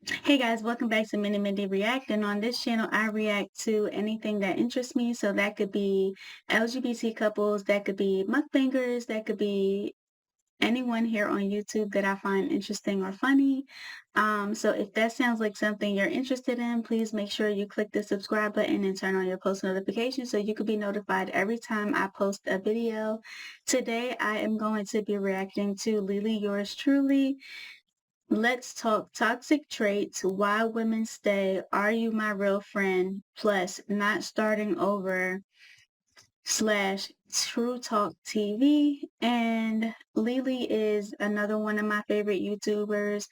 Hey guys, welcome back to Minnie Mindy React. And on this channel, I react to anything that interests me. So that could be LGBT couples, that could be mukbangers, that could be anyone here on YouTube that I find interesting or funny. So if that sounds like something you're interested in, please make sure you click the subscribe button and turn on your post notifications so you can be notified every time I post a video. Today, I am going to be reacting to Leelee, yours truly. Let's talk toxic traits, why women stay, are you my real friend, plus not starting over / True Talk TV. And Leelee is another one of my favorite YouTubers.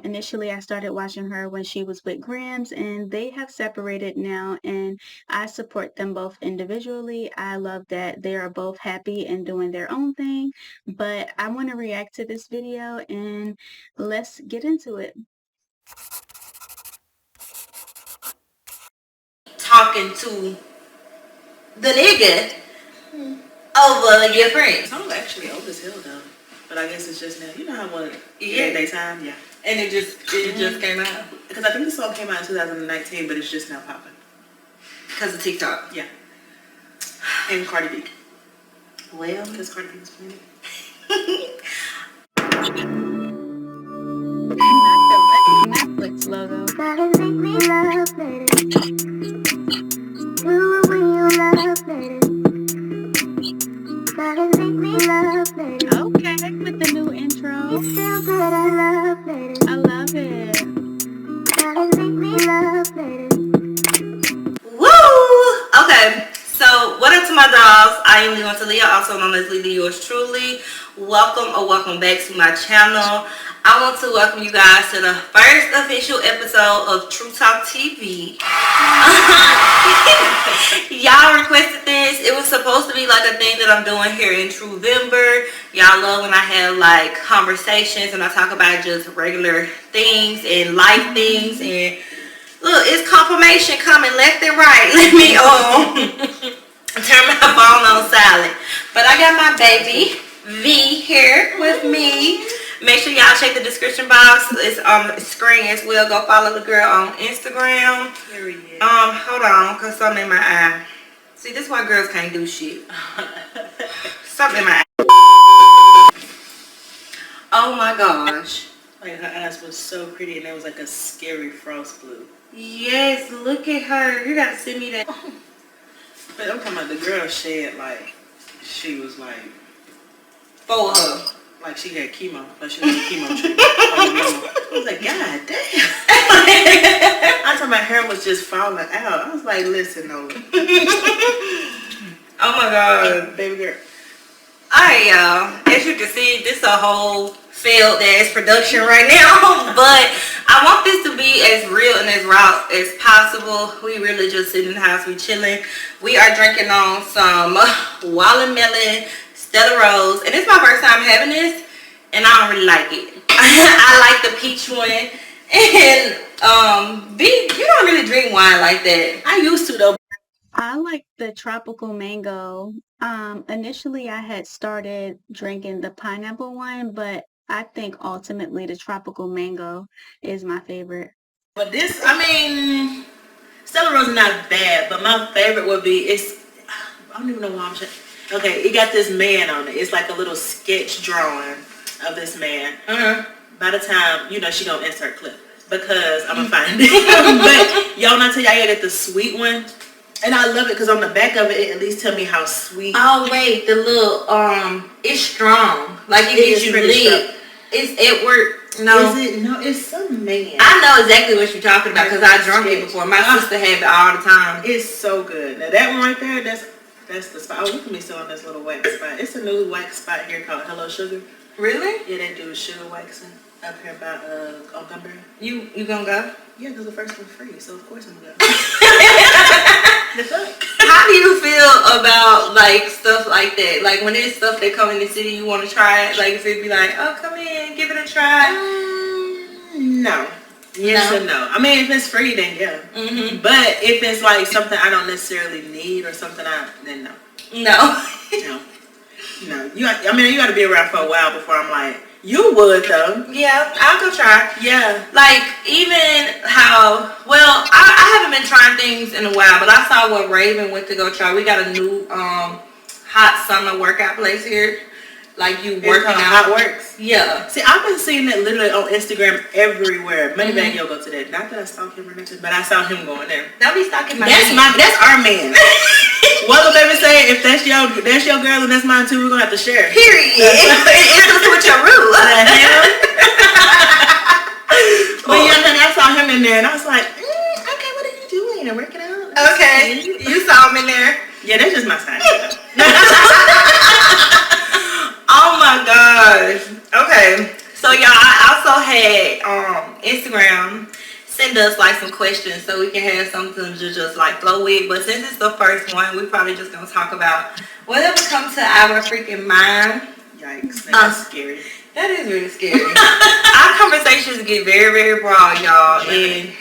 Initially, I started watching her when she was with Gramz, and they have separated now, and I support them both individually. I love that they are both happy and doing their own thing, but I want to react to this video, and let's get into it. Talking to the nigga over your friend. The song actually old as hell though, but I guess it's just now. You know how one daytime, yeah. And it just came out Because I think the song came out in 2019, but it's just now popping. because of TikTok. Yeah. And Cardi B, Well, because Cardi B was playing it. Netflix logo. Gotta make me love better. Do it when you love better. Gotta make me love better. Okay, with the new intro. You feel good, I love better. I love it. Gotta make me love better. woo! Okay, so what up to my dolls? I am Leelee, also known as Leelee, yours truly. Welcome back to my channel. I want to welcome you guys to the first official episode of True Talk TV. Y'all requested this. It was supposed to be like a thing that I'm doing here in Truevember. Y'all love when I have like conversations and I talk about just regular things and life things. And look, it's confirmation coming left and right. Let me turn my phone on silent. But I got my baby V here with me. Make sure y'all check the description box. It's on the screen as well. Go follow the girl on Instagram. Period. Hold on, cause something in my eye. See, this is why girls can't do shit. Something in my eye. Oh my gosh. Like her eyes was so pretty, and there was like a scary frost blue. Yes, look at her. You gotta send me that. But I'm talking about the girl shed like she was like For her. like she had chemo, like she was a chemo treatment. I was like, God damn. I thought my hair was just falling out. I was like, listen, no. Oh my god. Baby girl. Alright, y'all. As you can see, this is a whole failed ass production right now. But I want this to be as real and as raw as possible. We really just sitting in the house, we chilling. We are drinking on some watermelon Stella Rose, and it's my first time having this, and I don't really like it. I like the peach one, and B, you don't really drink wine like that. I used to though. I like the tropical mango. Initially I had started drinking the pineapple one, but I think ultimately the tropical mango is my favorite. But this, I mean, Stella Rose is not bad, but my favorite would be, I don't even know why I'm saying. Okay, it got this man on it. It's like a little sketch drawing of this man. By the time, you know, she gonna insert clip because I'm gonna find it. But y'all not tell y'all I get the sweet one. And I love it because on the back of it at least tell me how sweet. Oh wait, the little it's strong. Like it gets you lit. It's Edward. No. Is it? No, it's some man. I know exactly what you're talking about because I drunk it before. My sister had it all the time. It's so good. Now that one right there, that's the spot. Oh, we can be still on this little wax spot. It's a new wax spot here called Hello Sugar. Really? Yeah, they do sugar waxing up here by Montgomery. You gonna go? Yeah, because the first one's free, so of course I'm gonna go. The fuck? How do you feel about like stuff like that? Like when there's stuff that come in the city, you want to try it. Like if it be like, oh, come in, give it a try. No. Yes and no. I mean, if it's free, then yeah. But if it's like something I don't necessarily need or something, then no. No. No. You got to be around for a while before I'm like, You would though. Yeah, I'll go try. Yeah. Like, even how, well, I haven't been trying things in a while, but I saw what Raven went to go try. We got a new hot summer workout place here. Like, you working out. Hot Works. Yeah. See, I've been seeing that literally on Instagram everywhere. Moneybag Yo go to that. Not that I stalk him or nothing, but I saw him going there. Don't be stalking my That's man. that's our man. What will baby say? If that's your girl and that's mine too, we're gonna have to share. Period. It's just with your rule. But yeah, then I saw him in there and I was like, okay, what are you doing? I'm working out. Okay. You saw him in there. Yeah, that's just my style. Oh my gosh. Okay. So y'all, I also had Instagram send us like some questions so we can have something to just like flow with. But since it's the first one, we probably just gonna talk about whatever comes to our freaking mind. Yikes, that's scary. That is really scary. Our conversations get very, very broad, y'all, and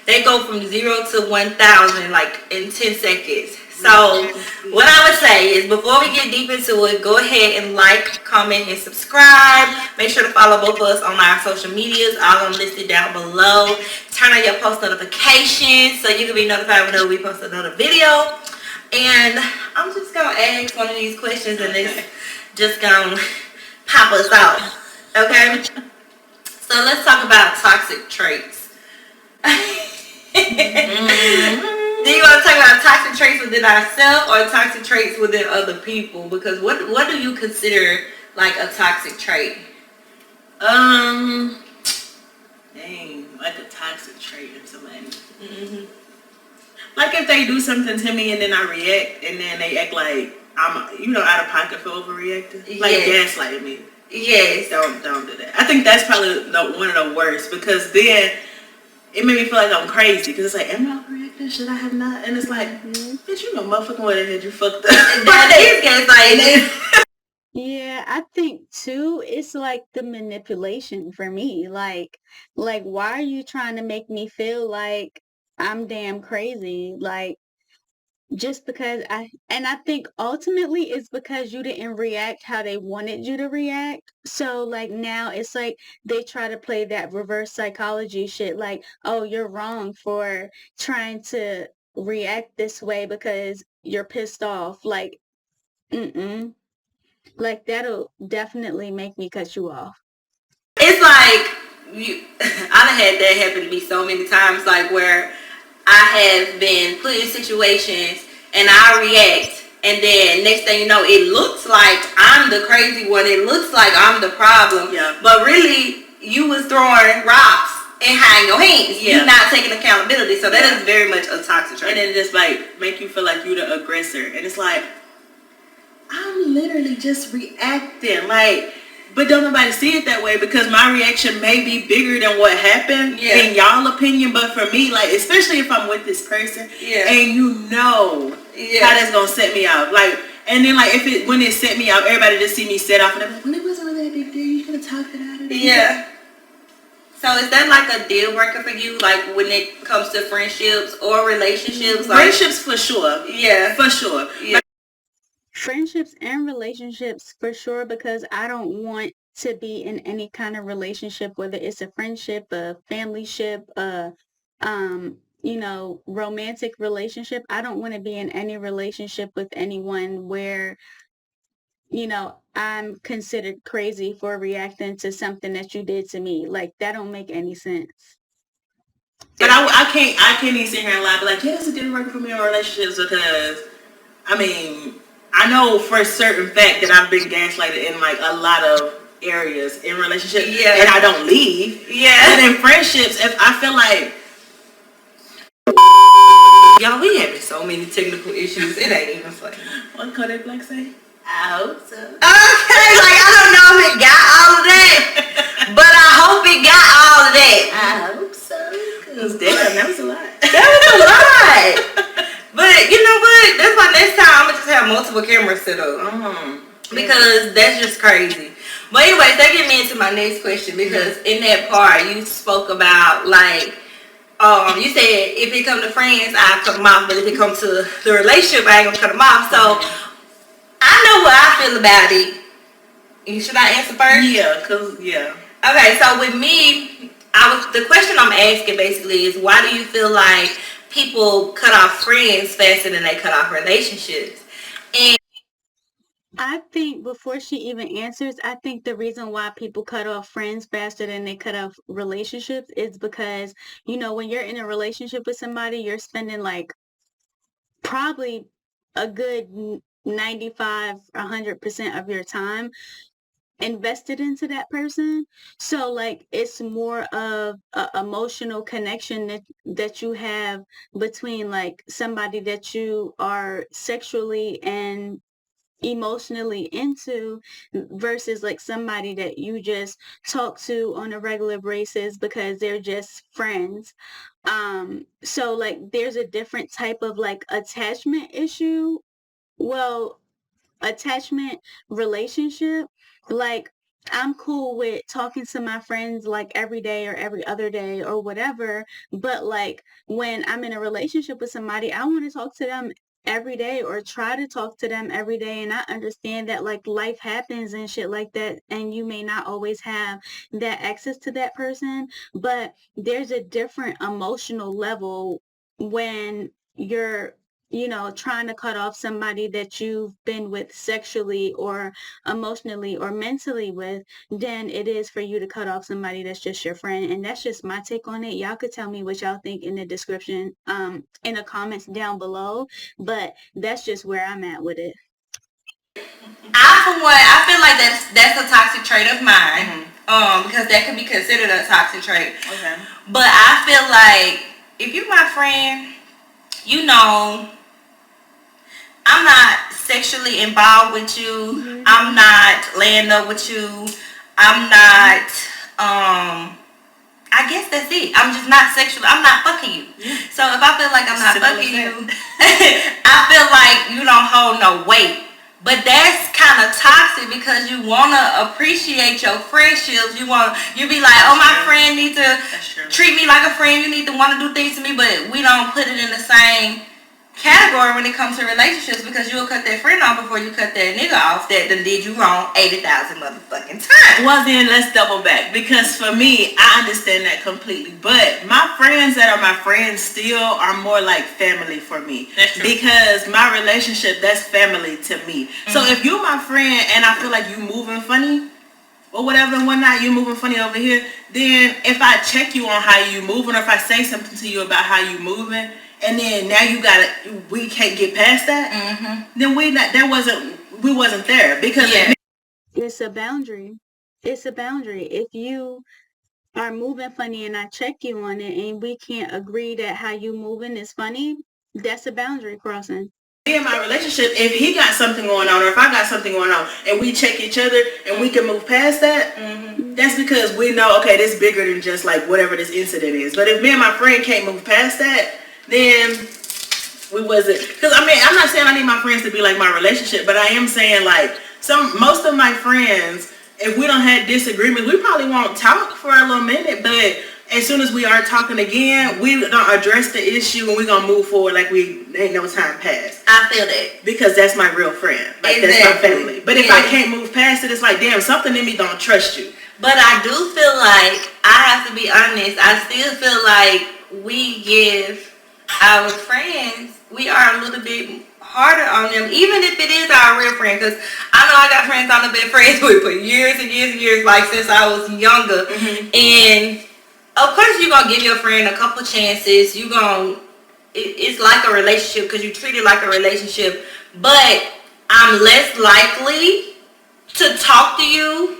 they go from 0 to 1,000 like in 10 seconds. So what I would say is, before we get deep into it, go ahead and like, comment, and subscribe. Make sure to follow both of us on our social medias. All of them listed down below. Turn on your post notifications so you can be notified whenever we post another video. And I'm just going to ask one of these questions and it's just going to pop us out. Okay? So let's talk about toxic traits. Do you want to talk about toxic traits within ourselves or toxic traits within other people? Because what do you consider like a toxic trait? Dang, like a toxic trait in somebody. Like if they do something to me and then I react and then they act like I'm, out of pocket for overreacting. Like gaslighting me. Yes. Don't do that. I think that's probably one of the worst, because then it made me feel like I'm crazy, because it's like, am I overreacting? Should I have not? And it's like, bitch, you know motherfucking what it is, you fucked up. That is gaslighting. Yeah, I think too, it's like the manipulation for me. Like why are you trying to make me feel like I'm damn crazy? Like, just because I think ultimately it's because you didn't react how they wanted you to react. So like now it's like they try to play that reverse psychology shit, like, oh, you're wrong for trying to react this way because you're pissed off. Like, like that'll definitely make me cut you off. It's like, I done had that happen to me so many times, like where I have been put in situations and I react, and then next thing you know, it looks like I'm the crazy one. It looks like I'm the problem. Yeah. But really, you was throwing rocks and hiding your hands. Yeah. You're not taking accountability. So that is very much a toxic trait. And then just like make you feel like you're the aggressor. And it's like, I'm literally just reacting. Like, but don't nobody see it that way, because my reaction may be bigger than what happened in y'all opinion. But for me, like, especially if I'm with this person and how that's gonna set me off. Like, and then like when it set me off, everybody just see me set off and they're like, well, it wasn't really a big deal. You could have talked it out of it. Yeah. So is that like a deal breaker for you, like when it comes to friendships or relationships? Like, Friendships for sure. Yeah. For sure. Yeah. Friendships and relationships for sure, because I don't want to be in any kind of relationship, whether it's a friendship, a family ship, romantic relationship. I don't want to be in any relationship with anyone where, I'm considered crazy for reacting to something that you did to me. Like, that don't make any sense. But I can't even sit here and lie, but like, yeah, it's a deal breaker for me in relationships, because I know for a certain fact that I've been gaslighted in like a lot of areas in relationships, and I don't leave. Yeah. And in friendships, if I feel like, y'all, we having so many technical issues. It ain't even funny. What Kodak Black say? I hope so. Okay, like I don't know if it got all of that, but I hope it got all of that. I hope so. Cause damn, that was a lot. That was a lot. But you know what? That's why next time I'm gonna just have multiple cameras set up. Because that's just crazy. But anyways, that get me into my next question, because in that part you spoke about like, you said if it come to friends, I cut them off, but if it comes to the relationship, I ain't gonna cut them off. So I know what I feel about it. Should I answer first? Yeah, cause yeah. Okay, so with me, the question I'm asking basically is, why do you feel like people cut off friends faster than they cut off relationships? And I think before she even answers, I think the reason why people cut off friends faster than they cut off relationships is because, when you're in a relationship with somebody, you're spending like probably a good 95, 100% of your time invested into that person. So like it's more of a emotional connection that you have between like somebody that you are sexually and emotionally into versus like somebody that you just talk to on a regular basis because they're just friends. So like there's a different type of like attachment issue, well, attachment relationship. Like I'm cool with talking to my friends like every day or every other day or whatever, but like when I'm in a relationship with somebody, I want to talk to them every day or try to talk to them every day. And I understand that like life happens and shit like that, and you may not always have that access to that person, but there's a different emotional level when you're trying to cut off somebody that you've been with sexually or emotionally or mentally with than it is for you to cut off somebody that's just your friend. And that's just my take on it. Y'all could tell me what y'all think in the description, in the comments down below, but that's just where I'm at with it. for one, I feel like that's a toxic trait of mine. Because that could be considered a toxic trait. Okay. But I feel like if you're my friend, I'm not sexually involved with you. I'm not laying up with you. I'm not, I guess that's it. I'm just not sexually, I'm not fucking you. So if I feel like I'm not fucking you, I feel like you don't hold no weight. But that's kind of toxic because you want to appreciate your friendships. You be like, oh, my friend needs to treat me like a friend. You need to want to do things to me, but we don't put it in the same category when it comes to relationships, because you'll cut that friend off before you cut that nigga off that done did you wrong 80,000 motherfucking times. Well, then let's double back, because for me, I understand that completely. But my friends that are my friends still are more like family for me. That's true. Because my relationship, that's family to me. So if you're my friend and I feel like you moving funny or whatever and whatnot, you moving funny over here, then if I check you on how you moving, or if I say something to you about how you moving, and then now we can't get past that, then we wasn't there, because It's a boundary. It's a boundary. If you are moving funny and I check you on it and we can't agree that how you moving is funny, that's a boundary crossing. in my relationship, if he got something going on or if I got something going on and we check each other and we can move past that, that's because we know, okay, this is bigger than just like whatever this incident is. But if me and my friend can't move past that, then we wasn't, because I mean, I'm not saying I need my friends to be like my relationship, but I am saying like most of my friends, if we don't have disagreements, we probably won't talk for a little minute, but as soon as we are talking again, we don't address the issue and we're gonna move forward like we ain't no time passed. I feel that. Because that's my real friend. Like Exactly. That's my family. But if I can't move past it, it's like, damn, something in me don't trust you. But I do feel like, I have to be honest, I still feel like we give our friends, we are a little bit harder on them, even if it is our real friend, because I know I got friends I've been friends with for years and years and years, like since I was younger. And of course you're going to give your friend a couple chances. It's like a relationship because you treat it like a relationship, but I'm less likely to talk to you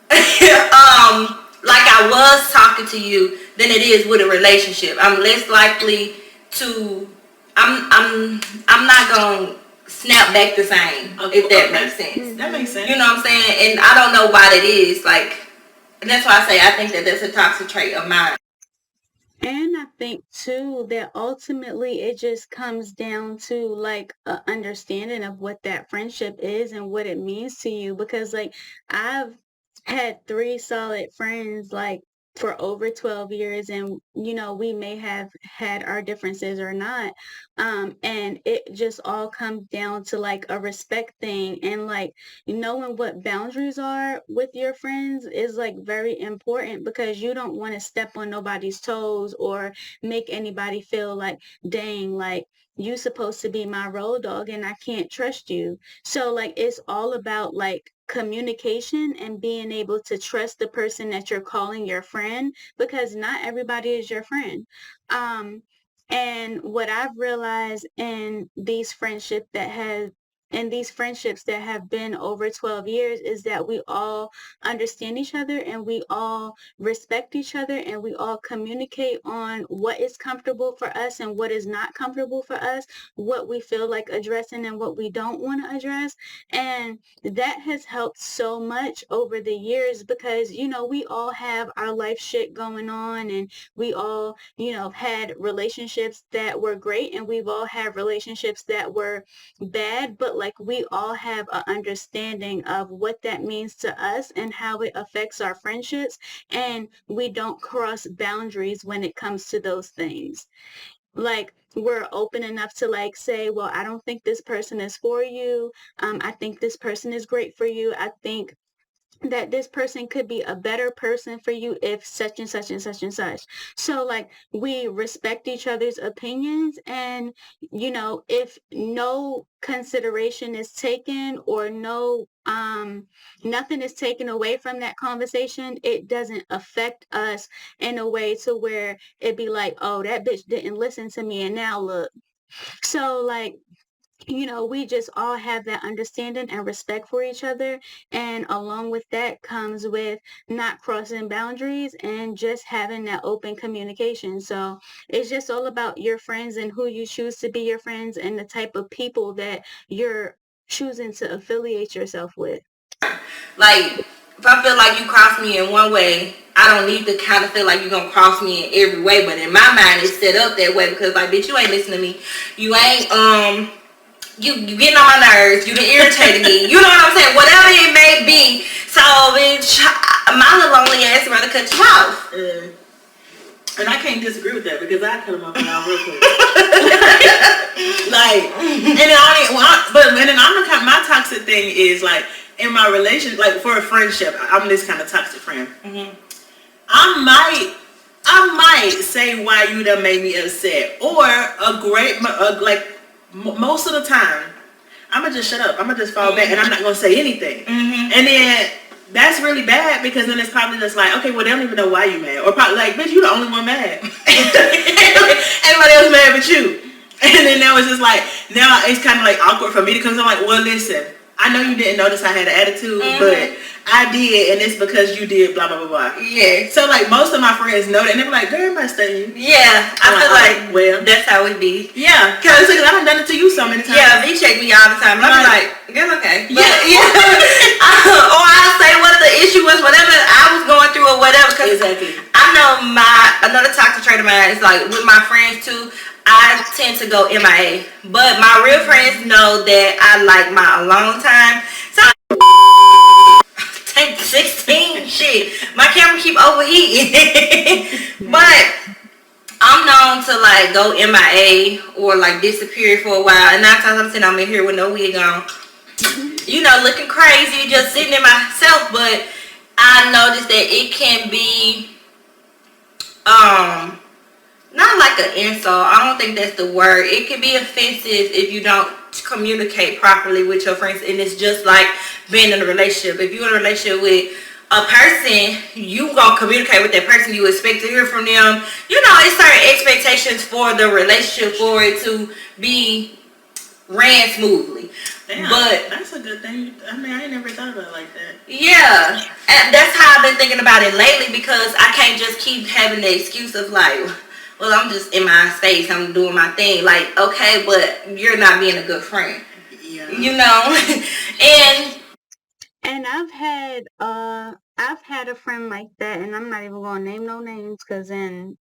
like I was talking to you than it is with a relationship. I'm less likely to, I'm not gonna snap back the same, if that makes sense. That makes sense. You know what I'm saying? And I don't know why that is. Like, and that's why I say I think that that's a toxic trait of mine. And I think too that ultimately it just comes down to like a understanding of what that friendship is and what it means to you. Because like I've had 3 solid friends like for over 12 years, and we may have had our differences or not, and it just all comes down to like a respect thing, and like knowing what boundaries are with your friends is like very important, because you don't want to step on nobody's toes or make anybody feel like, dang, like you supposed to be my road dog and I can't trust you. So like it's all about like communication and being able to trust the person that you're calling your friend, because not everybody is your friend. Um, and what I've realized in these friendships that have been over 12 years is that we all understand each other, and we all respect each other, and we all communicate on what is comfortable for us and what is not comfortable for us, what we feel like addressing and what we don't want to address. And that has helped so much over the years, because we all have our life shit going on, and we all had relationships that were great, and we've all had relationships that were bad, but like we all have an understanding of what that means to us and how it affects our friendships, and we don't cross boundaries when it comes to those things. Like we're open enough to like say, well, I don't think this person is for you. I think this person is great for you. I think that this person could be a better person for you if such and such and such and such. So like we respect each other's opinions, and if no consideration is taken, or nothing is taken away from that conversation, it doesn't affect us in a way to where it'd be like, oh, that bitch didn't listen to me and now look. So like we just all have that understanding and respect for each other. And along with that comes with not crossing boundaries and just having that open communication. So it's just all about your friends and who you choose to be your friends, and the type of people that you're choosing to affiliate yourself with. Like, if I feel like you cross me in one way, I don't need to kind of feel like you're going to cross me in every way. But in my mind, it's set up that way because, like, bitch, you ain't listening to me. You ain't, you getting on my nerves. You done irritated me. You know what I'm saying? Whatever it may be. So, bitch, my little lonely ass rather cut you off. And I can't disagree with that, because I cut them off now real quick. Like, and then my toxic thing is like, in my relationship, like for a friendship, I'm this kind of toxic friend. Mm-hmm. I might say why you done made me upset, or most of the time, I'm gonna just shut up. I'm gonna just fall back, and I'm not gonna say anything. Mm-hmm. And then that's really bad, because then it's probably just like, okay, well, they don't even know why you mad, or probably like, bitch, you the only one mad. Everybody else mad but you. And then now it's just like, now it's kind of like awkward for me, because I'm like, well, listen, I know you didn't notice I had an attitude, but I did, and it's because you did blah, blah, blah, blah. Yeah. So, like, most of my friends know that, and they're like, girl, I stay. Yeah. I feel like, well, that's how it be. Yeah. Because I done done it to you so many times. Yeah, they check me all the time, and I'm like, it's okay. But, yeah. Or I'll say what the issue was, whatever I was going through or whatever. Exactly. I know another toxic trait of mine is, like, with my friends, too, I tend to go MIA, but my real friends know that I like my alone time. So take 16 shit. My camera keep overheating. But I'm known to like go MIA or like disappear for a while. And 9 times out of 10 I'm in here with no wig on. Looking crazy, just sitting in myself. But I noticed that it can be not like an insult. I don't think that's the word. It can be offensive if you don't communicate properly with your friends. And it's just like being in a relationship. If you're in a relationship with a person, you gonna communicate with that person. You expect to hear from them. It's certain expectations for the relationship for it to be ran smoothly. Damn, but that's a good thing. I mean, I ain't never thought about it like that. Yeah. And that's how I've been thinking about it lately, because I can't just keep having the excuse of like, well, I'm just in my space, I'm doing my thing. Like, okay, but you're not being a good friend. Yeah. And I've had a friend like that, and I'm not even gonna name no names, because then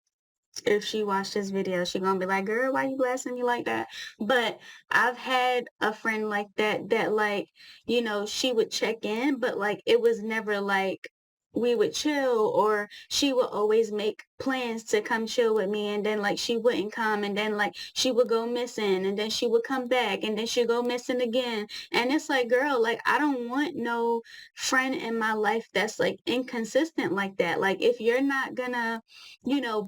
if she watched this video, she gonna be like, girl, why you blasting me like that? But I've had a friend like that like, she would check in, but like it was never like, we would chill, or she would always make plans to come chill with me, and then like she wouldn't come, and then like she would go missing, and then she would come back, and then she'd go missing again. And it's like, girl, like I don't want no friend in my life that's like inconsistent like that. Like if you're not gonna,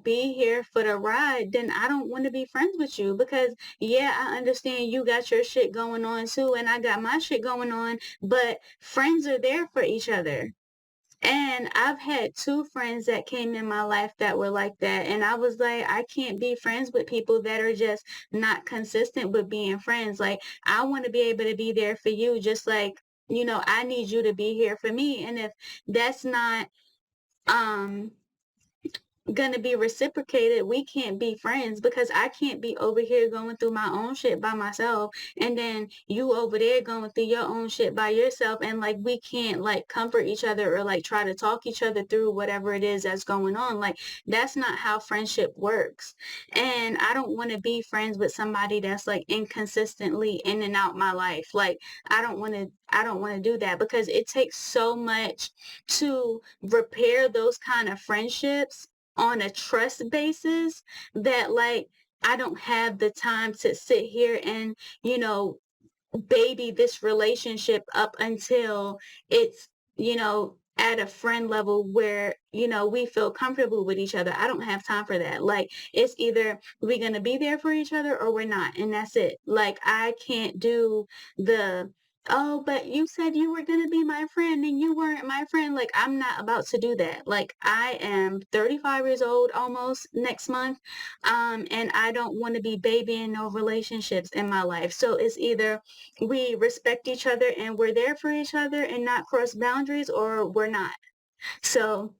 be here for the ride, then I don't want to be friends with you, because yeah, I understand you got your shit going on too, and I got my shit going on, but friends are there for each other. And I've had two friends that came in my life that were like that. And I was like, I can't be friends with people that are just not consistent with being friends. Like, I want to be able to be there for you, just like, I need you to be here for me. And if that's not, um, gonna be reciprocated, we can't be friends, because I can't be over here going through my own shit by myself, and then you over there going through your own shit by yourself, and like we can't like comfort each other or like try to talk each other through whatever it is that's going on. Like that's not how friendship works. And I don't want to be friends with somebody that's like inconsistently in and out my life. Like I don't want to do that, because it takes so much to repair those kind of friendships on a trust basis, that like I don't have the time to sit here and, baby this relationship up until it's, at a friend level where, we feel comfortable with each other. I don't have time for that. Like it's either we're going to be there for each other or we're not. And that's it. Like I can't do the, oh, but you said you were going to be my friend and you weren't my friend. Like I'm not about to do that. Like I am 35 years old almost next month. And I don't want to be babying no relationships in my life. So it's either we respect each other and we're there for each other and not cross boundaries, or we're not. So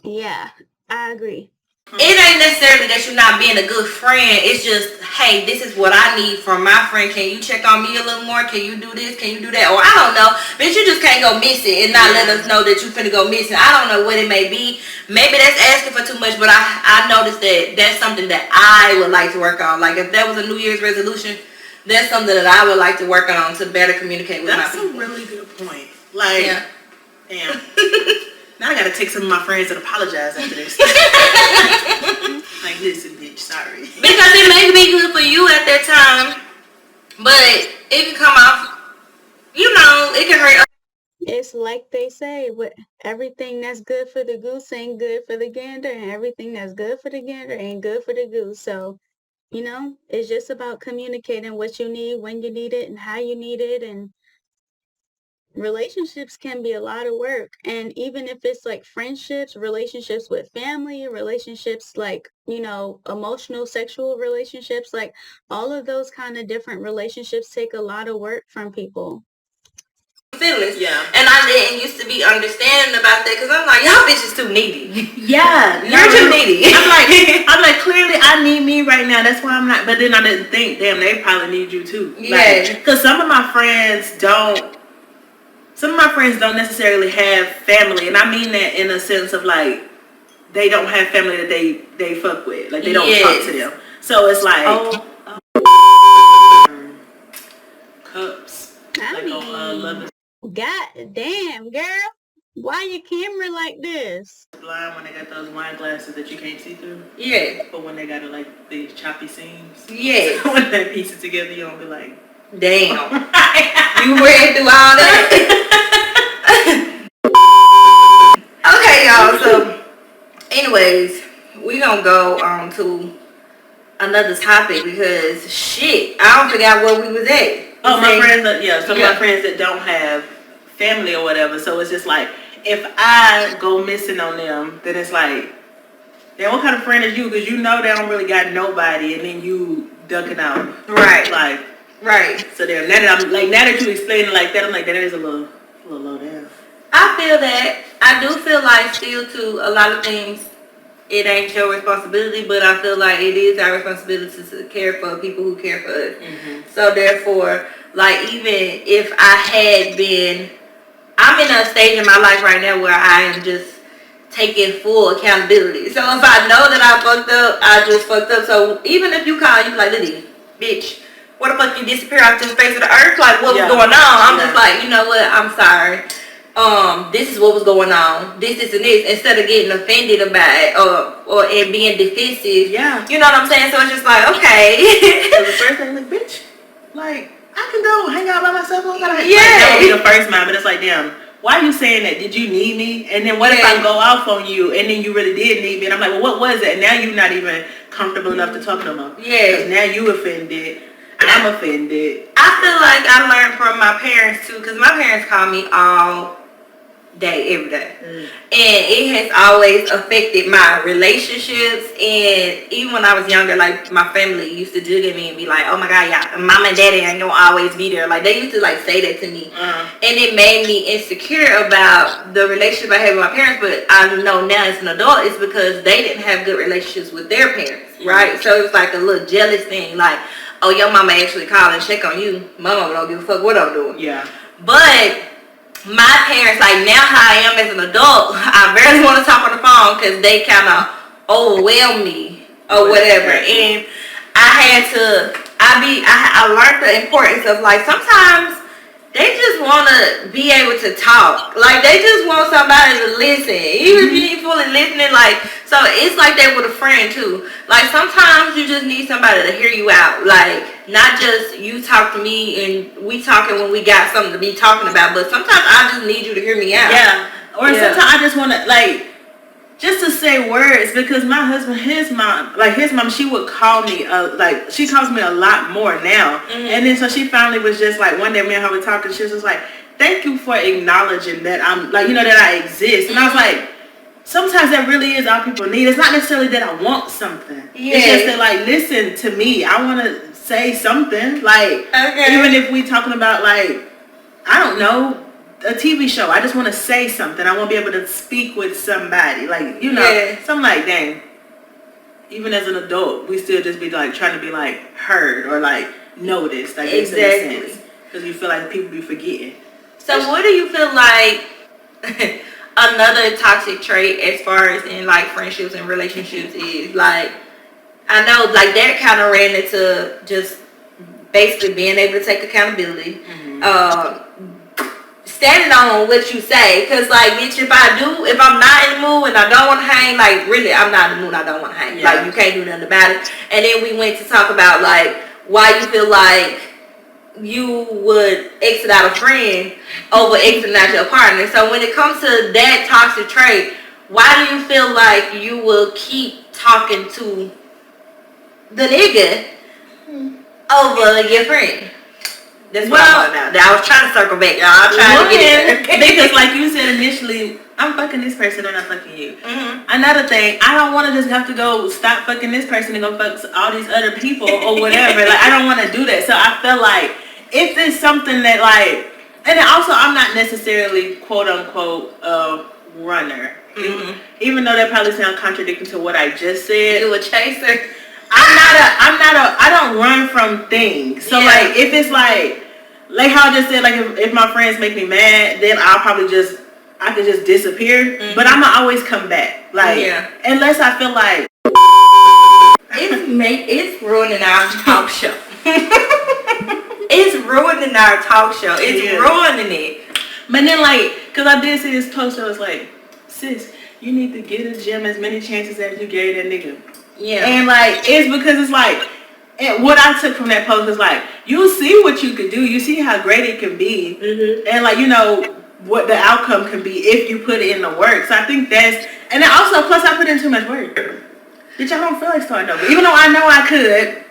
yeah, I agree. It ain't necessarily that you're not being a good friend. It's just, hey, this is what I need from my friend. Can you check on me a little more? Can you do this? Can you do that? Or I don't know. But you just can't go missing and not let us know that you finna go missing. I don't know what it may be. Maybe that's asking for too much, but I noticed that that's something that I would like to work on. Like if that was a New Year's resolution, that's something that I would like to work on to better communicate with my people. That's a really good point. Like, Yeah. damn. Now I gotta take some of my friends and apologize after this. Like, listen, bitch, sorry. Because it may be good for you at that time, but it can come off, it can hurt. It's like they say, with everything that's good for the goose ain't good for the gander, and everything that's good for the gander ain't good for the goose. So, it's just about communicating what you need, when you need it, and how you need it. And relationships can be a lot of work. And even if it's like friendships, relationships with family, relationships like, emotional, sexual relationships, like all of those kind of different relationships take a lot of work from people. Feelings. Yeah. And I didn't used to be understanding about that, because I'm like, y'all bitches too needy. Yeah. You're too needy. I'm like, clearly I need me right now. That's why I'm not. But then I didn't think, damn, they probably need you too. Yeah. Because some of my friends don't necessarily have family. And I mean that in a sense of like, they don't have family that they fuck with. Like they don't talk to them. So it's like, cups. I mean, God damn, girl. Why your camera like this? Blind when they got those wine glasses that you can't see through. Yeah. But when they got like these choppy seams. Yeah. When they piece it together, you don't be like, damn. You read through all that. Okay, y'all. So, anyways, we gonna go on to another topic, because shit, I don't forget where we was at. oh, my friends, some of my friends that don't have family or whatever. So it's just like, if I go missing on them, then it's like, then what kind of friend is you? Because they don't really got nobody, and then you ducking out. Right. Like, right. So now that you explain it like that, I'm like, that is a little low down. I feel that. I do feel like still to a lot of things, it ain't your responsibility, but I feel like it is our responsibility to care for people who care for us. Mm-hmm. So therefore, like even if I'm in a stage in my life right now where I am just taking full accountability. So if I know that I fucked up, I just fucked up. So even if you call, you be like, Leelee, bitch, what the fuck you disappear off the face of the earth? Like, what was going on? I'm just like, you know what? I'm sorry. this is what was going on, this and this, instead of getting offended about it or and being defensive. Yeah. You know what I'm saying? So it's just like, okay. So the first thing, like, bitch, like, I can go hang out by myself. I don't gotta Yeah. Like, that would be the first mind, but it's like, damn, why are you saying that? Did you need me? And then what if I go off on you and then you really did need me? And I'm like, well, what was it? And now you're not even comfortable enough to talk no more. Yeah. Because now you offended. I'm offended. I feel like I learned from my parents too, because my parents call me all day, every day. And it has always affected my relationships. And even when I was younger, like, my family used to dig at me and be like, oh my God, yeah, mom and daddy ain't gonna always be there. Like, they used to like say that to me. And it made me insecure about the relationship I had with my parents. But I know now as an adult, it's because they didn't have good relationships with their parents, right? So it was like a little jealous thing, like, oh, your mama actually call and check on you. My mama don't give a fuck what I'm doing. Yeah. But my parents, like, now how I am as an adult, I barely want to talk on the phone because they kind of overwhelm me or whatever. And I learned the importance of, like, sometimes they just want to be able to talk. Like, they just want somebody to listen. Even if you ain't fully listening, like, so it's like that with a friend too. Like, sometimes you just need somebody to hear you out. Like, not just you talk to me and we talking when we got something to be talking about, but sometimes I just need you to hear me out. Yeah. Or sometimes I just want to, like, just to say words, because my husband, his mom, she would call me, like, she calls me a lot more now. And then so she finally was just like, one day me and her were talking, she was just like, thank you for acknowledging that I'm, like, you know, that I exist. And I was like, sometimes that really is all people need. It's not necessarily that I want something. Yeah. It's just that, like, listen to me. I want to say something. Like, even if we talking about, like, I don't know, a TV show. I just want to say something. I want to be able to speak with somebody. Like, you know, so I'm like, dang, even as an adult, we still just be like trying to be like heard or like noticed. I guess in a sense. Because you feel like people be forgetting. So what do you feel like another toxic trait as far as in like friendships and relationships is? Like, I know like that kind of ran into just basically being able to take accountability. Standing on what you say, because like, bitch, if I'm not in the mood and I don't want to hang, like, really, I'm not in the mood, I don't want to hang. Like, you can't do nothing about it. And then we went to talk about like why you feel like you would exit out a friend over exiting out your partner. So when it comes to that toxic trait, why do you feel like you will keep talking to the nigga over your friend? That's what I'm about now. I was trying to circle back, y'all. I'm trying to get it. Because like you said initially, I'm fucking this person and I'm fucking you. Another thing, I don't want to just have to go stop fucking this person and go fuck all these other people or whatever. Like, I don't want to do that. So I feel like if it's something that like, and then also I'm not necessarily quote unquote runner. Even though that probably sounds contradicting to what I just said. You a chaser? I don't run from things. So like, if it's like how I just said, like if my friends make me mad, then I can just disappear. But I'ma always come back. Like, unless I feel like it's ruining our talk show. It's ruining our talk show. It's ruining it. But then like, cause I did see this post, I was like, sis, you need to give the gym as many chances as you gave that nigga. Yeah. And like, it's because it's like, and what I took from that post was like, you see what you could do. You see how great it can be. And like, you know, what the outcome can be if you put it in the work. So I think that's, and then also, plus I put in too much work. Bitch, I don't feel like starting over. Even though I know I could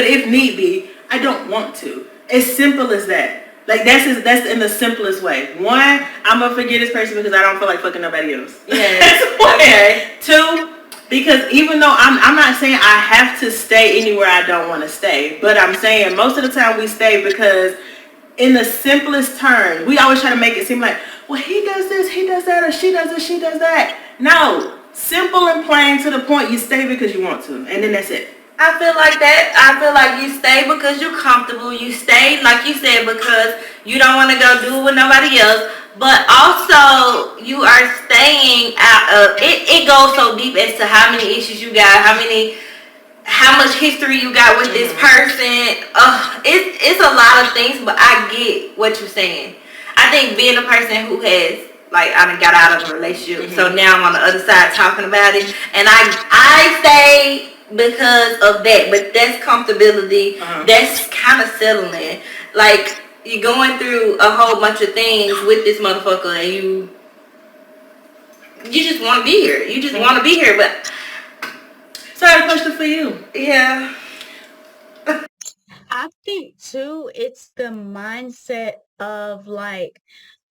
if need be, I don't want to. As simple as that. Like, that's in the simplest way. One, I'm going to forget this person because I don't feel like fucking nobody else. Okay. Two, because even though I'm not saying I have to stay anywhere I don't want to stay, but I'm saying most of the time we stay because in the simplest terms, we always try to make it seem like, well, he does this, he does that, or she does this, she does that. No, simple and plain to the point. You stay because you want to, and then that's it. I feel like that. I feel like you stay because you're comfortable. You stay, like you said, because you don't want to go do it with nobody else. But also, you are staying out of it. It goes so deep as to how many issues you got, how much history you got with this person. It's a lot of things, but I get what you're saying. I I think being a person who has, like, I done got out of a relationship, so now I'm on the other side talking about it, and I say because of that, but that's comfortability, that's kind of settling. Like, you're going through a whole bunch of things with this motherfucker, and you just want to be here. You just want to be here, but... So I have a question for you. Yeah. I think too, it's the mindset of like,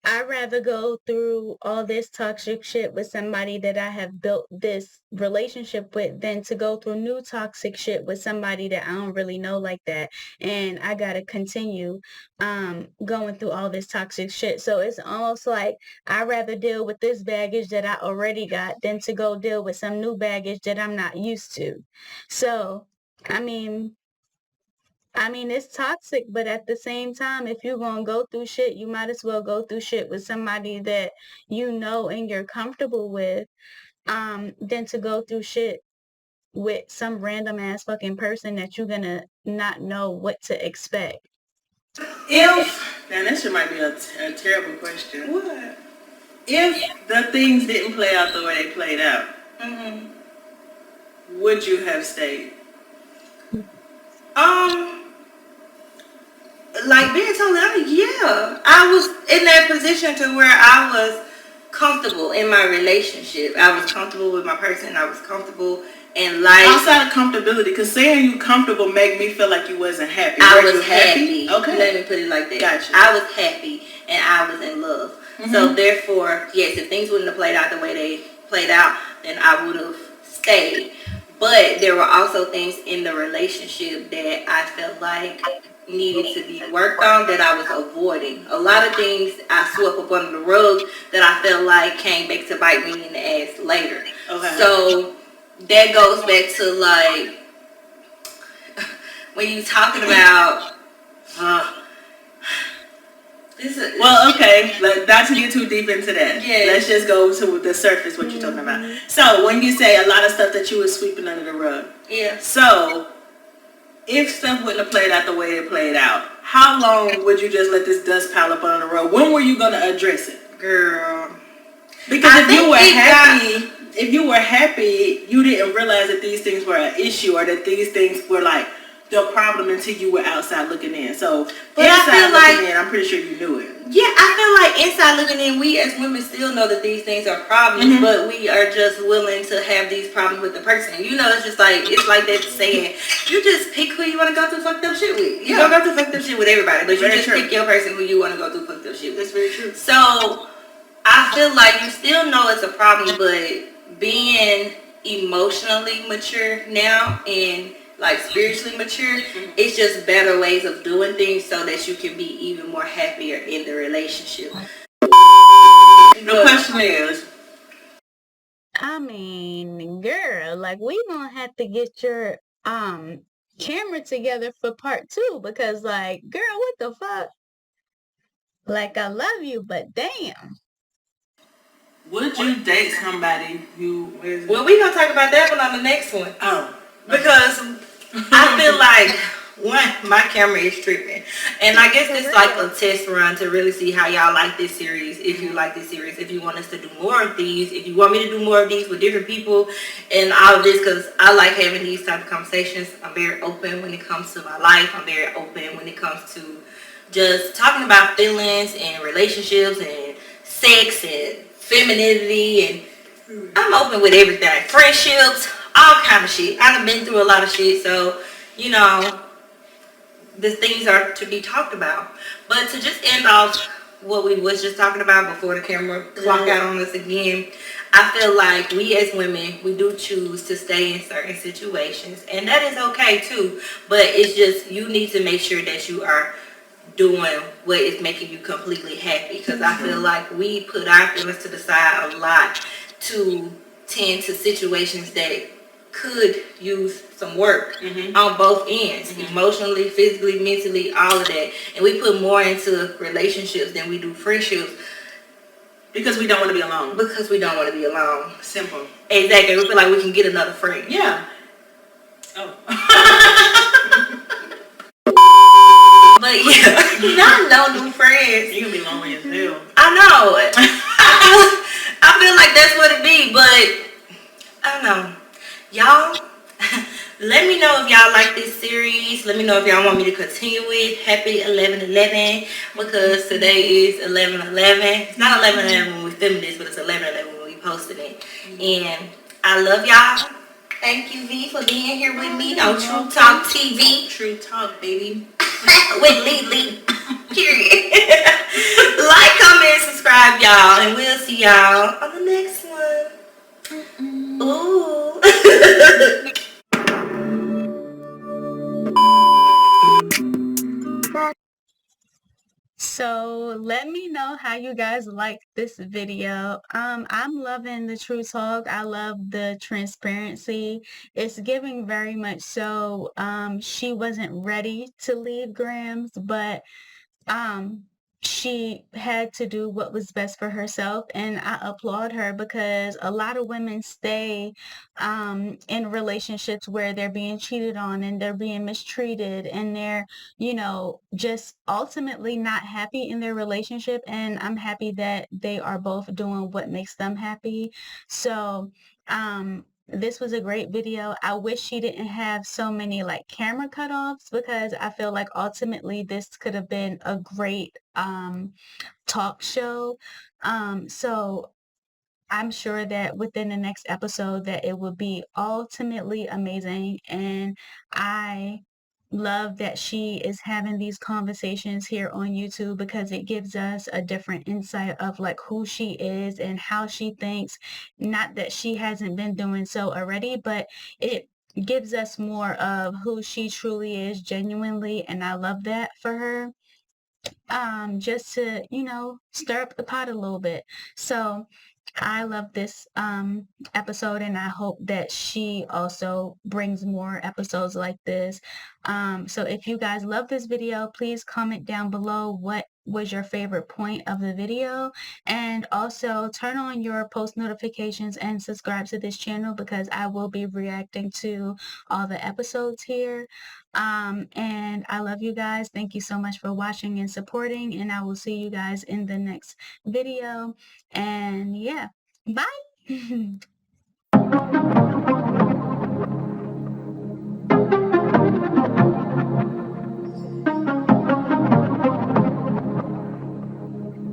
I'd rather go through all this toxic shit with somebody that I have built this relationship with than to go through new toxic shit with somebody that I don't really know like that. And I gotta continue going through all this toxic shit. So it's almost like I'd rather deal with this baggage that I already got than to go deal with some new baggage that I'm not used to. So, I mean, it's toxic, but at the same time, if you're gonna go through shit, you might as well go through shit with somebody that you know and you're comfortable with, than to go through shit with some random ass fucking person that you're gonna not know what to expect. If, now this might be a terrible question. What? If the things didn't play out the way they played out, would you have stayed? Like being totally honest, yeah. I was in that position to where I was comfortable in my relationship. I was comfortable with my person. I was comfortable in life. Outside of comfortability, because saying you comfortable make me feel like you wasn't happy. I Were was you happy? Okay. Let me put it like that. Gotcha. I was happy and I was in love. So therefore, yes, if things wouldn't have played out the way they played out, then I would have stayed. But there were also things in the relationship that I felt like needed to be worked on that I was avoiding. A lot of things I swept up under the rug that I felt like came back to bite me in the ass later. Okay. So that goes back to like when you talking about well, okay, not to get too deep into that. Yeah. Let's just go to the surface, what you're talking about. So, when you say a lot of stuff that you were sweeping under the rug. Yeah. So, if stuff wouldn't have played out the way it played out, how long would you just let this dust pile up under the rug? When were you going to address it? Girl. Because if you were happy, you didn't realize that these things were an issue or that these things were like the problem until you were outside looking in. So, but inside looking in, I'm pretty sure you knew it. Yeah, I feel like inside looking in, we as women still know that these things are problems, but we are just willing to have these problems with the person. You know, it's like that saying, you just pick who you want to go through fucked up shit with. You don't go through fucked up shit with everybody, but you just pick your person who you want to go through fucked up shit with. That's very true. So, I feel like you still know it's a problem, but being emotionally mature now and like spiritually mature, it's just better ways of doing things so that you can be even more happier in the relationship. The question is, I mean, girl, like we gonna have to get your camera together for part 2 because like, girl, what the fuck? Like I love you, but damn. would you date somebody who is... Well, we gonna talk about that one on the next one. Oh. Because I feel like one, my camera is tripping, and I guess it's like a test run to really see how y'all like this series. If you like this series, if you want us to do more of these, if you want me to do more of these with different people, and all of this, because I like having these type of conversations. I'm very open when it comes to my life. I'm very open when it comes to just talking about feelings and relationships and sex and femininity, and I'm open with everything. Friendships, all kind of shit. I've been through a lot of shit, so you know, the things are to be talked about. But to just end off what we was just talking about before the camera clock out on us again, I feel like we as women, we do choose to stay in certain situations, and that is okay too. But it's just, you need to make sure that you are doing what is making you completely happy, because I feel like we put our feelings to the side a lot to tend to situations that could use some work on both ends, emotionally, physically, mentally, all of that. And we put more into relationships than we do friendships. Because we don't want to be alone. Because we don't want to be alone. Simple. Exactly. We feel like we can get another friend. Yeah. Oh. But yeah, not no new friends. You gonna be lonely as hell. I know. I feel like that's what it be, but I don't know. Y'all, let me know if y'all like this series. Let me know if y'all want me to continue it. Happy 11/11 because today is 11/11. It's not 11/11 when we filming this, but it's 11/11 when we posted it. And I love y'all. Thank you, V, for being here with me on True Talk TV. True talk, baby. With Leelee. Period. Like, comment, subscribe, y'all, and we'll see y'all on the next one. Ooh. So let me know how you guys like this video. I'm loving the true talk. I love the transparency. It's giving very much so. She wasn't ready to leave gramz, but she had to do what was best for herself, and I applaud her because a lot of women stay in relationships where they're being cheated on and they're being mistreated and they're, just ultimately not happy in their relationship, and I'm happy that they are both doing what makes them happy. So this was a great video. I wish she didn't have so many like camera cutoffs because I feel like ultimately this could have been a great talk show. So I'm sure that within the next episode that it will be ultimately amazing, and I love that she is having these conversations here on YouTube because it gives us a different insight of like who she is and how she thinks. Not that she hasn't been doing so already, but it gives us more of who she truly is genuinely, and I love that for her. Just to, stir up the pot a little bit. So I love this episode, and I hope that she also brings more episodes like this. So if you guys love this video, please comment down below what was your favorite point of the video, and also turn on your post notifications and subscribe to this channel because I will be reacting to all the episodes here. And I love you guys. Thank you so much for watching and supporting, and I will see you guys in the next video. And yeah, bye.